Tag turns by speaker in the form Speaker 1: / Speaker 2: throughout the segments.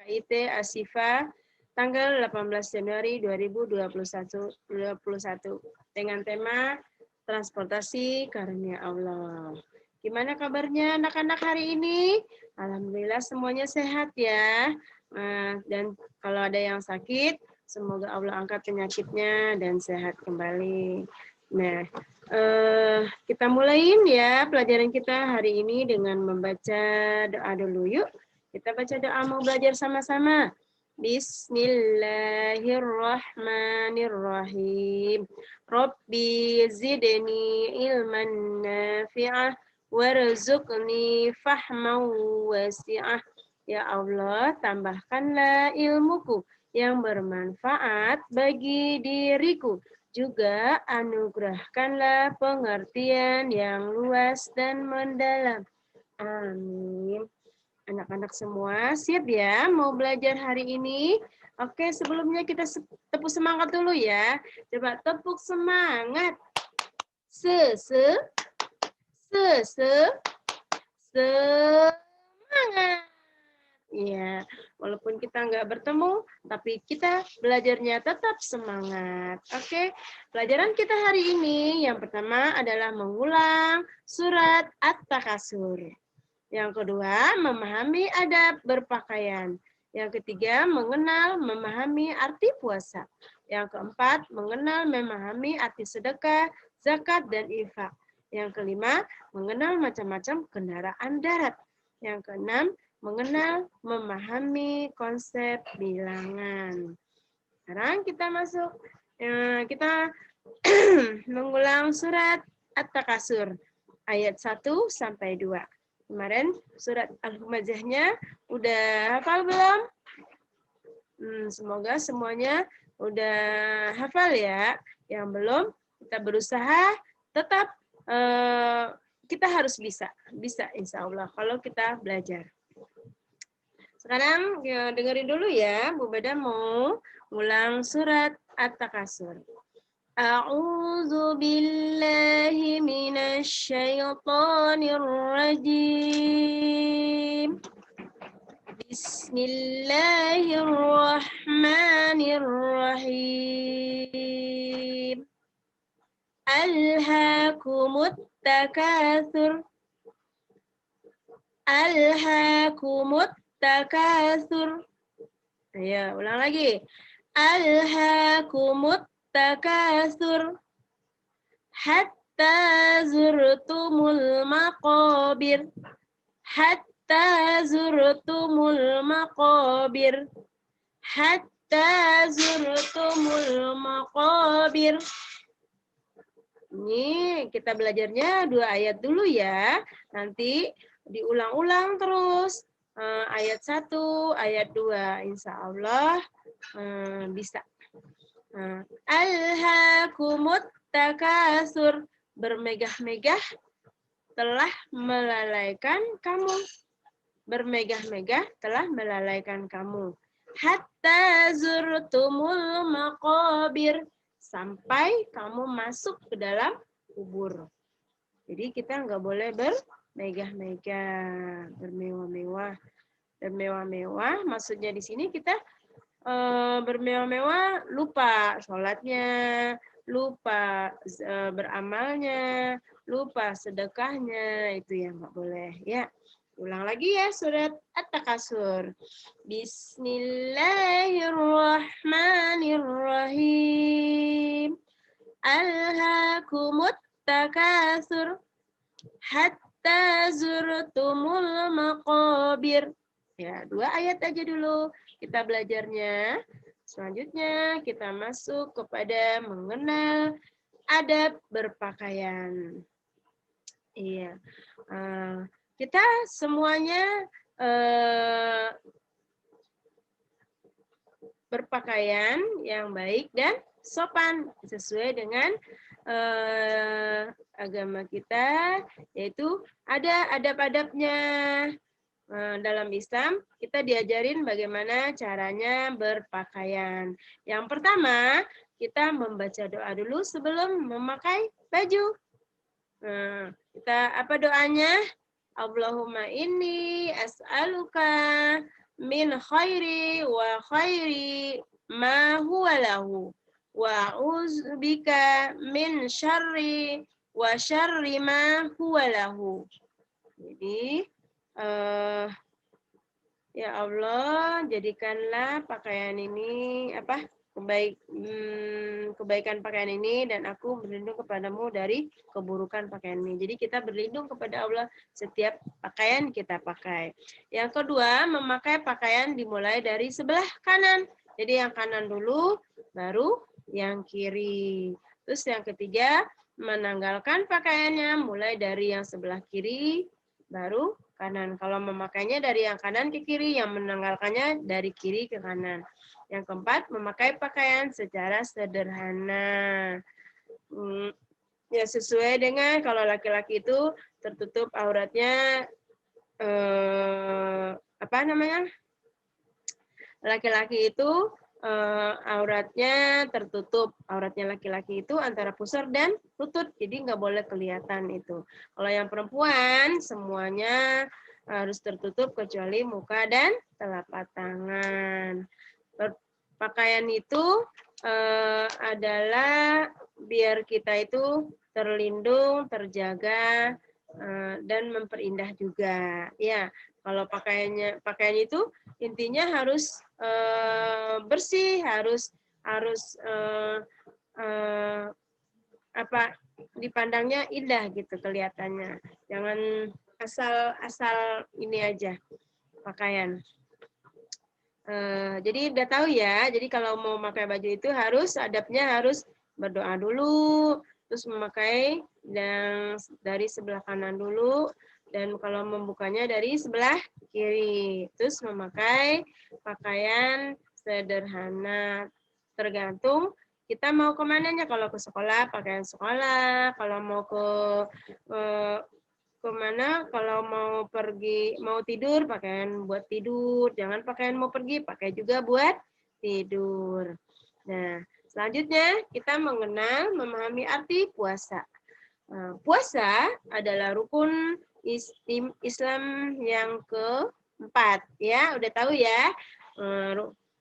Speaker 1: KIT Asifa tanggal 18 Januari 2021 dengan tema transportasi karunia Allah. Gimana kabarnya anak-anak hari ini? Alhamdulillah semuanya sehat ya. Dan kalau ada yang sakit, semoga Allah angkat penyakitnya dan sehat kembali. Nah, kita mulain ya pelajaran kita hari ini dengan membaca doa dulu yuk. Kita baca doa mau belajar sama-sama. Bismillahirrahmanirrahim. Rabbi zidni ilman nafi'ah warzuqni fahman wasi'ah. Ya Allah, tambahkanlah ilmuku yang bermanfaat bagi diriku. Juga anugerahkanlah pengertian yang luas dan mendalam. Amin. Anak-anak semua siap ya mau belajar hari ini? Oke, sebelumnya kita tepuk semangat dulu ya. Coba tepuk semangat. Semangat. Iya, walaupun kita nggak bertemu, tapi kita belajarnya tetap semangat. Oke, pelajaran kita hari ini yang pertama adalah mengulang surat At-Takasur. Yang kedua, memahami adab berpakaian. Yang ketiga, mengenal, memahami arti puasa. Yang keempat, mengenal, memahami arti sedekah, zakat, dan infak. Yang kelima, mengenal macam-macam kendaraan darat. Yang keenam, mengenal, memahami konsep bilangan. Sekarang kita masuk, kita mengulang surat At-Takasur, ayat 1 sampai 2. Kemarin surat Al-Humazahnya udah hafal belum? Semoga semuanya udah hafal ya. Yang belum, kita berusaha tetap kita harus bisa insya Allah kalau kita belajar. Sekarang ya, dengerin dulu ya, Bu Bada mau ulang surat At-Takasur. A'udzu billahi minasy syaithanir rajim. Bismillahirrahmanirrahim. Alhaakumut takatsur. Alhaakumut takatsur. Ayo, ulang lagi. Alhaakumut takatsur hatta zurtumul maqabir. Hatta zurtumul maqabir. Hatta zurtumul maqabir. Ini kita belajarnya 2 ayat dulu ya. Nanti diulang-ulang terus. Ayat 1, ayat 2. Insya Allah bisa. Alhaakumut takasur. Bermegah-megah telah melalaikan kamu. Bermegah-megah telah melalaikan kamu. Hatta zurtumul maqabir. Sampai kamu masuk ke dalam kubur. Jadi kita nggak boleh bermegah-megah, bermewah-mewah. Bermewah-mewah maksudnya di sini kita bermewah-mewah lupa sholatnya, lupa beramalnya, lupa sedekahnya, itu yang nggak boleh ya. Ulang lagi ya surat At-Takasur. Bismillahirrahmanirrahim. Alhaakumut takasur hatta zurtumul maqabir. Ya, 2 ayat aja dulu kita belajarnya. Selanjutnya kita masuk kepada mengenal adab berpakaian. Iya, kita semuanya berpakaian yang baik dan sopan sesuai dengan agama kita, yaitu ada adab-adabnya. Dalam Islam, kita diajarin bagaimana caranya berpakaian. Yang pertama, kita membaca doa dulu sebelum memakai baju. Kita apa doanya? Allahumma inni as'aluka min khairi wa khairi ma huwa lahu wa a'udzubika min syarri wa syarri ma huwa lahu. Jadi ya Allah, jadikanlah pakaian ini kebaikan pakaian ini, dan aku berlindung kepadamu dari keburukan pakaian ini. Jadi kita berlindung kepada Allah setiap pakaian kita pakai. Yang kedua, memakai pakaian dimulai dari sebelah kanan. Jadi yang kanan dulu, baru yang kiri. Terus yang ketiga, menanggalkan pakaiannya mulai dari yang sebelah kiri, baru kanan. Kalau memakainya dari yang kanan ke kiri, yang menanggalkannya dari kiri ke kanan. Yang keempat, memakai pakaian secara sederhana. Ya sesuai dengan kalau laki-laki itu tertutup auratnya, laki-laki itu auratnya tertutup. Auratnya laki-laki itu antara pusar dan lutut, jadi nggak boleh kelihatan itu. Kalau yang perempuan semuanya harus tertutup kecuali muka dan telapak tangan. Pakaian itu adalah biar kita itu terlindung, terjaga, dan memperindah juga. Ya, kalau pakaian itu intinya harus bersih, harus dipandangnya indah gitu kelihatannya. Jangan asal ini aja pakaian. Jadi udah tahu ya. Jadi kalau mau pakai baju itu adabnya harus berdoa dulu, terus memakai yang dari sebelah kanan dulu, dan kalau membukanya dari sebelah kiri. Terus memakai pakaian sederhana, tergantung kita mau kemananya. Kalau ke sekolah, pakaian sekolah. Kalau mau kemana, kalau mau tidur, pakaian buat tidur. Jangan pakaian mau pergi, pakai juga buat tidur. Nah, selanjutnya kita memahami arti puasa. Puasa adalah rukun Islam yang keempat. Ya, udah tahu ya.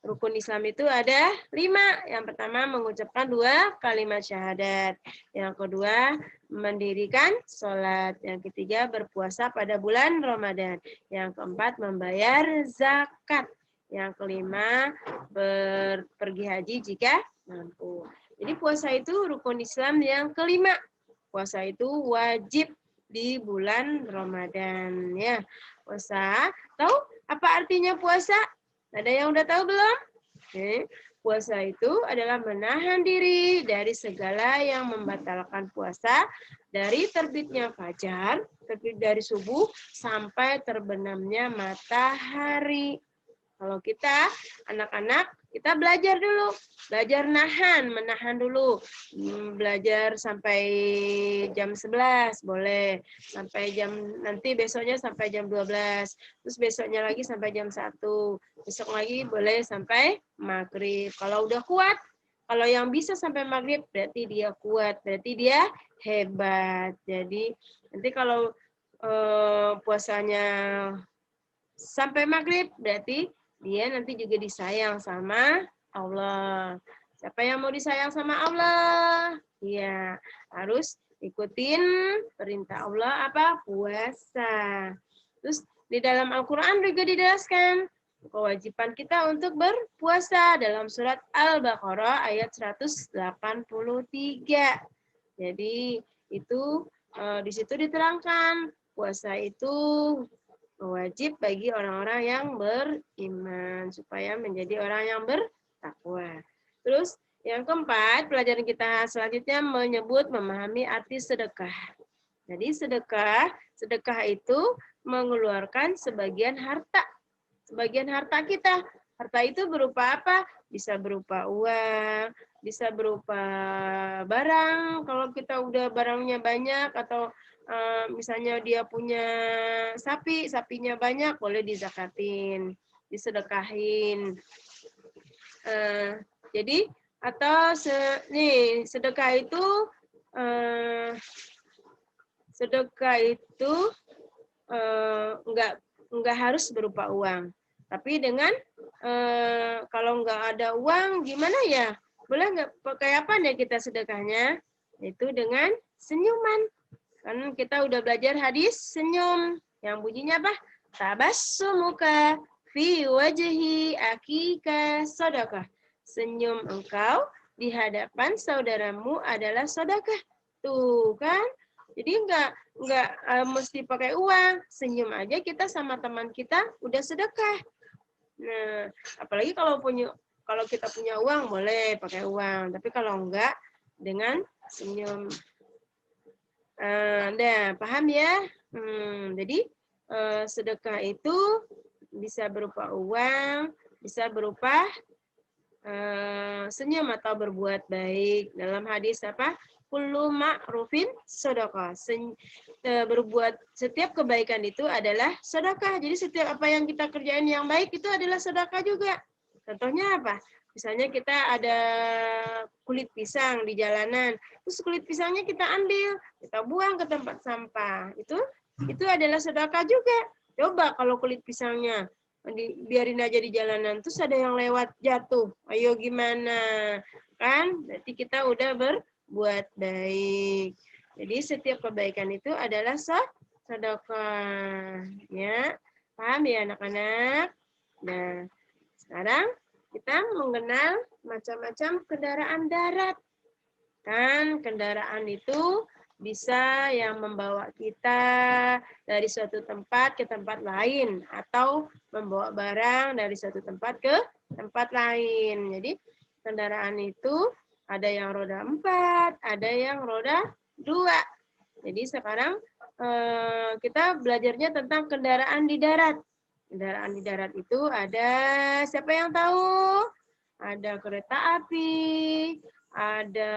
Speaker 1: Rukun Islam itu ada 5. Yang pertama, mengucapkan 2 kalimat syahadat. Yang kedua, mendirikan sholat. Yang ketiga, berpuasa pada bulan Ramadan. Yang keempat, membayar zakat. Yang kelima, pergi haji jika mampu. Jadi puasa itu rukun Islam yang kelima. Puasa itu wajib di bulan Ramadan. Ya, puasa. Tahu apa artinya puasa? Ada yang udah tahu belum? Puasa itu adalah menahan diri dari segala yang membatalkan puasa, dari terbitnya fajar, terbit dari subuh, sampai terbenamnya matahari. Kalau kita, anak-anak, kita belajar dulu. Belajar menahan dulu. Belajar sampai jam 11, boleh. Sampai nanti besoknya sampai jam 12. Terus besoknya lagi sampai jam 1. Besok lagi boleh sampai maghrib. Kalau udah kuat, kalau yang bisa sampai maghrib, berarti dia kuat. Berarti dia hebat. Jadi, nanti kalau puasanya sampai maghrib, berarti dia nanti juga disayang sama Allah. Siapa yang mau disayang sama Allah? Ya, harus ikutin perintah Allah puasa. Terus di dalam Al-Quran juga dijelaskan kewajiban kita untuk berpuasa dalam surat Al-Baqarah ayat 183. Jadi itu di situ diterangkan puasa itu wajib bagi orang-orang yang beriman supaya menjadi orang yang bertakwa. Terus yang keempat, pelajaran kita selanjutnya memahami arti sedekah. Jadi sedekah itu mengeluarkan sebagian harta kita. Harta itu berupa apa? Bisa berupa uang, bisa berupa barang. Kalau kita udah barangnya banyak, atau misalnya dia punya sapinya banyak, boleh dizakatin, disedekahin. Jadi atau sedekah itu enggak harus berupa uang. Tapi dengan kalau nggak ada uang gimana ya? Boleh nggak pakai apa nih kita sedekahnya? Itu dengan senyuman. Kan kita udah belajar hadis senyum. Yang bunyinya apa? Tabassumuka fi wajhi akika sedekah. Senyum engkau di hadapan saudaramu adalah sedekah. Tuh kan? Jadi nggak mesti pakai uang. Senyum aja kita sama teman kita udah sedekah. Nah, apalagi kalau kita punya uang boleh pakai uang, tapi kalau enggak dengan senyum. Paham ya? Jadi sedekah itu bisa berupa uang, bisa berupa senyum atau berbuat baik. Dalam hadis apa? Kullu ma'rufin sedekah. Berbuat setiap kebaikan itu adalah sedekah. Jadi setiap apa yang kita kerjain yang baik itu adalah sedekah juga. Contohnya apa? Misalnya kita ada kulit pisang di jalanan, terus kulit pisangnya kita ambil, kita buang ke tempat sampah. Itu adalah sedekah juga. Coba kalau kulit pisangnya biarin aja di jalanan, terus ada yang lewat jatuh. Ayo gimana? Kan? Berarti kita udah berbuat baik. Jadi setiap kebaikan itu adalah sedekah. Ya. Paham ya anak-anak? Nah, sekarang kita mengenal macam-macam kendaraan darat. Kan kendaraan itu bisa yang membawa kita dari suatu tempat ke tempat lain atau membawa barang dari suatu tempat ke tempat lain. Jadi kendaraan itu ada yang roda 4, ada yang roda 2. Jadi sekarang kita belajarnya tentang kendaraan di darat. Kendaraan di darat itu ada, siapa yang tahu? Ada kereta api, ada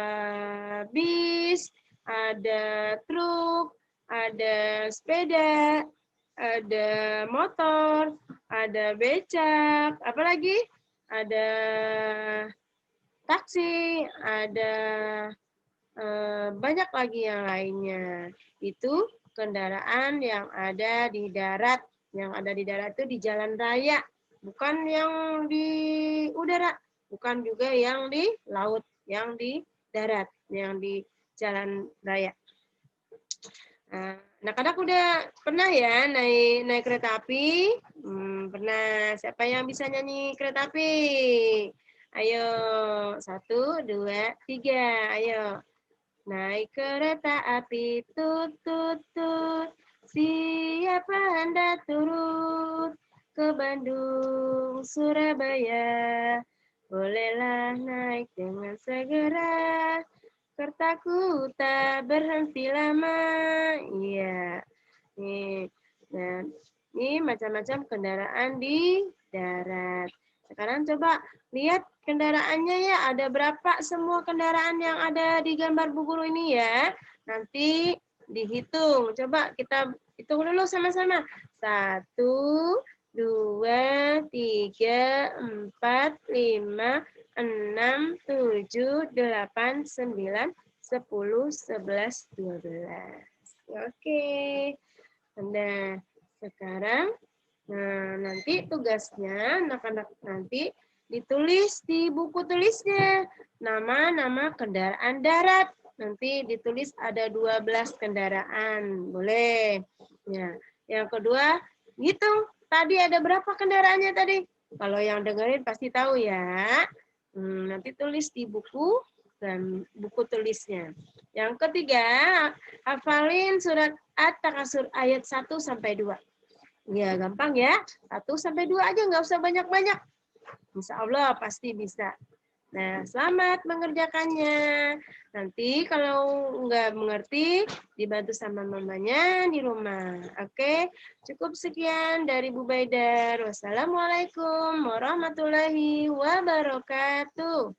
Speaker 1: bis, ada truk, ada sepeda, ada motor, ada becak, apalagi? Ada taksi, ada banyak lagi yang lainnya. Itu kendaraan yang ada di darat. Yang ada di darat itu di jalan raya, bukan yang di udara, bukan juga yang di laut, yang di darat, yang di jalan raya. Anak-anak udah pernah ya naik kereta api? Pernah. Siapa yang bisa nyanyi kereta api? Ayo, 1, 2, 3, ayo. Naik kereta api, tut, tut, tut. Siapa Anda turut ke Bandung, Surabaya? Bolehlah naik dengan segera. Kertaku tak berhenti lama. Iya. Nih. Nah, ini macam-macam kendaraan di darat. Sekarang coba lihat kendaraannya ya. Ada berapa semua kendaraan yang ada di gambar Bu Guru ini ya. Nanti dihitung. Coba kita hitung dulu sama-sama. 1, 2, 3, 4, 5, 6, 7, 8, 9, 10, 11, 12. Oke. Nah, sekarang nanti tugasnya anak-anak nanti ditulis di buku tulisnya nama-nama kendaraan darat. Nanti ditulis ada 12 kendaraan. Boleh. Ya. Yang kedua, hitung tadi ada berapa kendaraannya tadi? Kalau yang dengerin pasti tahu ya. Nanti tulis di buku dan buku tulisnya. Yang ketiga, hafalin surat At-Takasur ayat 1 sampai 2. Ya, gampang ya. 1 sampai 2 aja, nggak usah banyak-banyak. Insya Allah pasti bisa. Nah, selamat mengerjakannya. Nanti kalau nggak mengerti, dibantu sama mamanya di rumah. Oke, cukup sekian dari Bu Baidar. Wassalamualaikum warahmatullahi wabarakatuh.